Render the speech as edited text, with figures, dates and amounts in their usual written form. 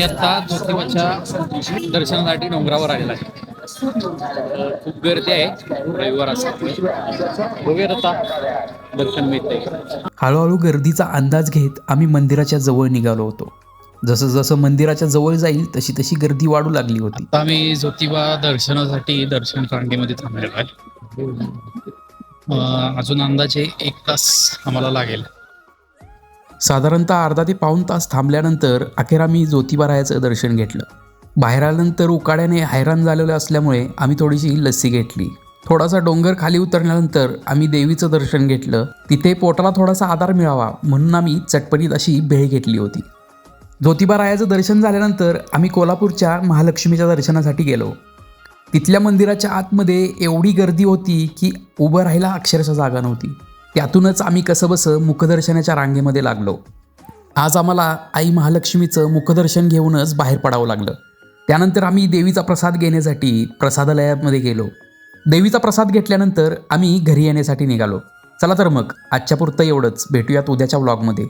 आता ज्योतिबाच्या दर्शनासाठी डोंगरावर आलेला आहे. खूप गर्दी आहे रविवार असल्यामुळे. बघूया आता दर्शन मिळते. हळूहळू गर्दीचा अंदाज घेत आम्ही मंदिराच्या जवळ निघालो होतो. जसं जसं मंदिराच्या जवळ जाईल तशी तशी गर्दी वाढू लागली होती. आता आम्ही ज्योतिबा दर्शनासाठी दर्शन रांगेमध्ये थांबलेलो आहे. अजून अंदाजे 1 तास आम्हाला लागेल. साधारणतः अर्धा ते पाऊण तास थांबल्यानंतर अखेर आम्ही ज्योतिबारायाचं दर्शन घेतलं. बाहेर आल्यानंतर उकाड्याने हैराण झालेलं असल्यामुळे आम्ही थोडीशी लस्सी घेतली. थोडासा डोंगर खाली उतरल्यानंतर आम्ही देवीचं दर्शन घेतलं. तिथे पोटाला थोडासा आधार मिळावा म्हणून आम्ही चटपटीत अशी भेळ घेतली होती. ज्योतिबारायाचं दर्शन झाल्यानंतर आम्ही कोल्हापूरच्या महालक्ष्मीच्या दर्शनासाठी गेलो. तिथल्या मंदिराच्या आतमध्ये एवढी गर्दी होती की उभं राहायला अक्षरशः जागा नव्हती. त्यातूनच आम्ही कसंबसं मुखदर्शनाच्या रांगेमध्ये लागलो. आज आम्हाला आई महालक्ष्मीचं मुखदर्शन घेऊनच बाहेर पडावं लागलं. त्यानंतर आम्ही देवीचा प्रसाद घेण्यासाठी प्रसादालयामध्ये गेलो. देवीचा प्रसाद घेतल्यानंतर आम्ही घरी येण्यासाठी निघालो. चला तर मग आजच्या पुरतं एवढंच. भेटूयात उद्याच्या व्लॉगमध्ये.